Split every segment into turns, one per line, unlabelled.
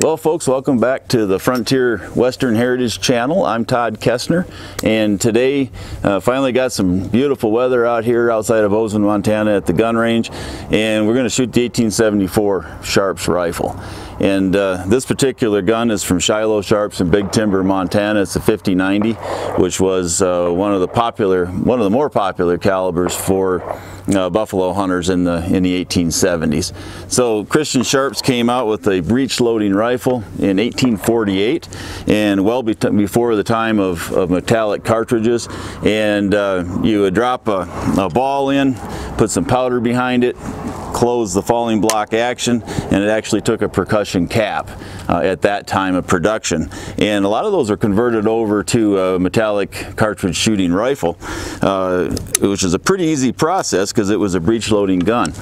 Well, folks, welcome back to the Frontier Western Heritage Channel. I'm Todd Kessner, and today finally got some beautiful weather out here outside of Bozeman, Montana at the gun range, and we're going to shoot the 1874 Sharps rifle. And this particular gun is from Shiloh Sharps in Big Timber, Montana. It's a 5090, which was one of the more popular calibers for buffalo hunters in the 1870s. So Christian Sharps came out with a breech loading rifle in 1848, and well before the time of metallic cartridges. And you would drop a ball in, put some powder behind it, close the falling block action, and it actually took a percussion cap at that time of production. And a lot of those are converted over to a metallic cartridge shooting rifle, which is a pretty easy process because it was a breech loading gun.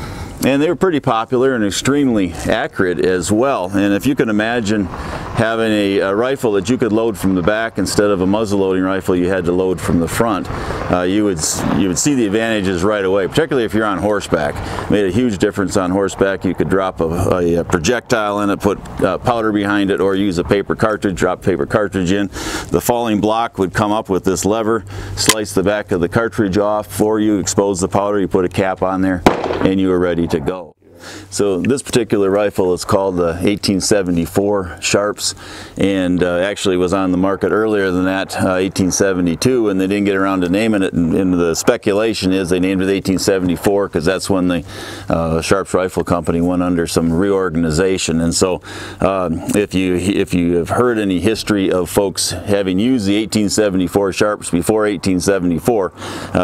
And they were pretty popular and extremely accurate as well. And if you can imagine having a rifle that you could load from the back instead of a muzzle loading rifle you had to load from the front, you would see the advantages right away, particularly if you're on horseback. It made a huge difference on horseback. You could drop a projectile in it, put powder behind it, or use a paper cartridge, drop paper cartridge in. The falling block would come up with this lever, slice the back of the cartridge off for you, expose the powder, you put a cap on there, and you were ready to go. So this particular rifle is called the 1874 Sharps, and actually was on the market earlier than that, 1872, and they didn't get around to naming it, and the speculation is they named it 1874 because that's when the Sharps Rifle Company went under some reorganization. And so if you have heard any history of folks having used the 1874 Sharps before 1874,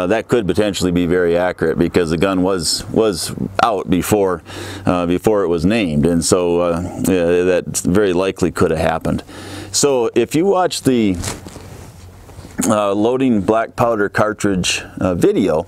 that could potentially be very accurate because the gun was out before it was named, and so that very likely could have happened. So if you watch the loading black powder cartridge video,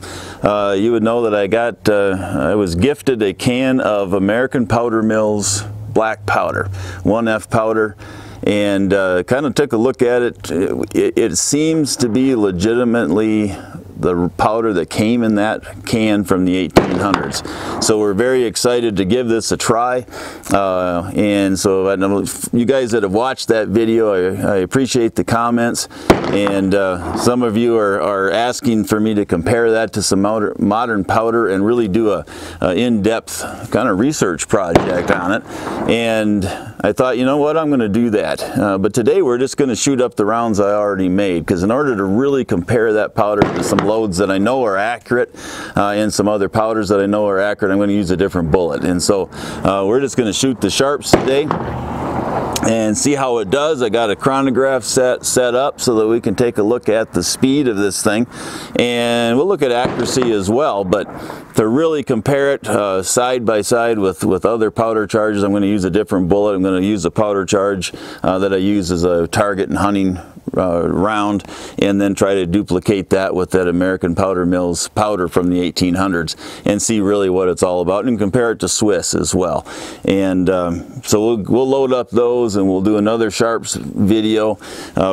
you would know that I was gifted a can of American Powder Mills black powder, 1F powder, and kind of took a look at it. It seems to be legitimately the powder that came in that can from the 1800s. So we're very excited to give this a try. And so I know you guys that have watched that video, I appreciate the comments. And some of you are asking for me to compare that to some modern powder and really do a in-depth kind of research project on it. And I thought, you know what, I'm going to do that. But today we're just going to shoot up the rounds I already made, because in order to really compare that powder to some loads that I know are accurate and some other powders that I know are accurate, I'm going to use a different bullet. And so we're just going to shoot the Sharps today and see how it does. I got a chronograph set up so that we can take a look at the speed of this thing, and we'll look at accuracy as well. But to really compare it side by side with other powder charges, I'm going to use a different bullet. I'm going to use a powder charge that I use as a target and hunting round, and then try to duplicate that with that American Powder Mills powder from the 1800s and see really what it's all about, and compare it to Swiss as well. And so we'll load up those, and we'll do another Sharps video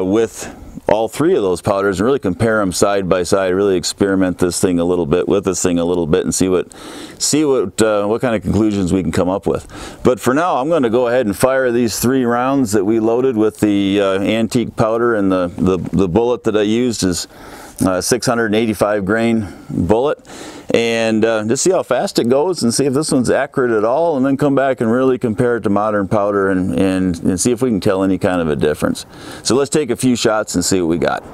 with all three of those powders and really compare them side by side, really experiment this thing a little bit and see what kind of conclusions we can come up with. But for now, I'm going to go ahead and fire these 3 rounds that we loaded with the antique powder, and the bullet that I used is 685 grain bullet, and just see how fast it goes and see if this one's accurate at all, and then come back and really compare it to modern powder and see if we can tell any kind of a difference. So let's take a few shots and see what we got.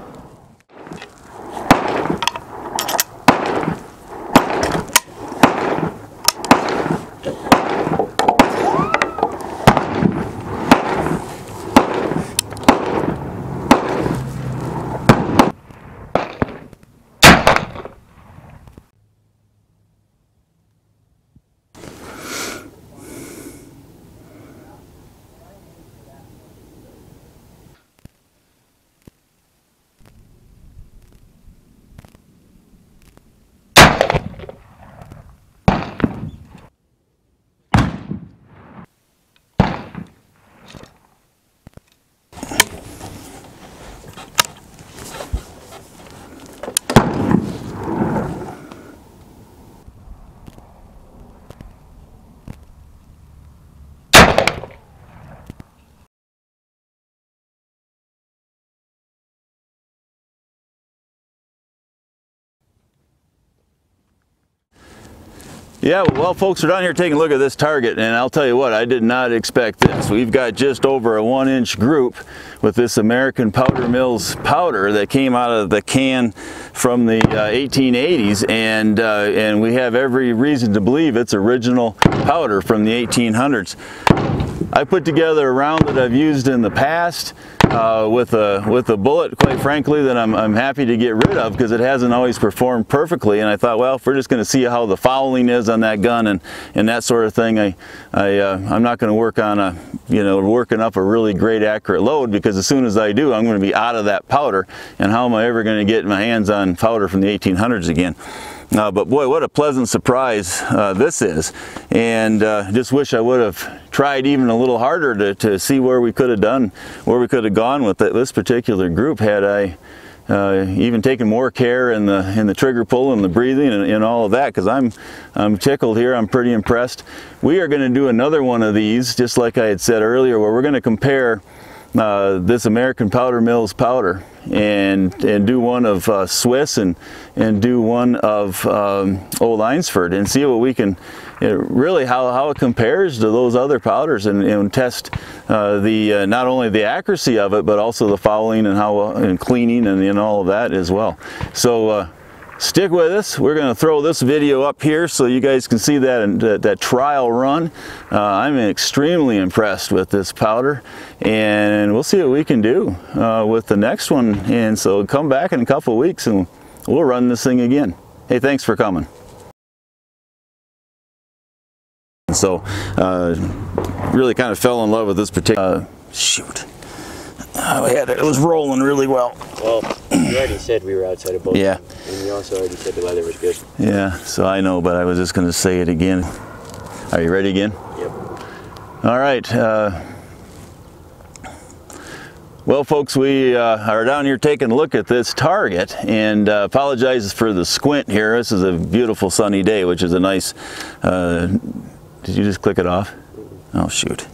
Yeah, well, folks, we're down here taking a look at this target, and I'll tell you what, I did not expect this. We've got just over a 1-inch group with this American Powder Mills powder that came out of the can from the 1880s, and we have every reason to believe it's original powder from the 1800s. I put together a round that I've used in the past with a bullet, quite frankly, that I'm happy to get rid of because it hasn't always performed perfectly. And I thought, well, if we're just going to see how the fouling is on that gun and that sort of thing, I'm not going to work on working up a really great accurate load, because as soon as I do, I'm going to be out of that powder. And how am I ever going to get my hands on powder from the 1800s again? But boy, what a pleasant surprise this is, and just wish I would have tried even a little harder to see where we could have gone with this particular group had I even taken more care in the trigger pull and the breathing and all of that, because I'm tickled here. I'm pretty impressed. We are going to do another one of these, just like I had said earlier, where we're going to compare this American Powder Mills powder and do one of Swiss and do one of Old Einsford, and see what we can really how it compares to those other powders, and test not only the accuracy of it, but also the fouling and cleaning and all of that as well. So stick with us. We're going to throw this video up here so you guys can see that trial run. I'm extremely impressed with this powder, and we'll see what we can do with the next one. And so come back in a couple of weeks and we'll run this thing again. Hey, thanks for coming. So really kind of fell in love with this particular shoot. It was rolling really well.
Well, you already said we were outside of Bozeman.
Yeah.
And you also already said the weather was good.
Yeah, so I know, but I was just going to say it again. Are you ready again?
Yep.
All right. Well, folks, we are down here taking a look at this target, and apologize for the squint here. This is a beautiful sunny day, which is a nice... did you just click it off? Oh, shoot.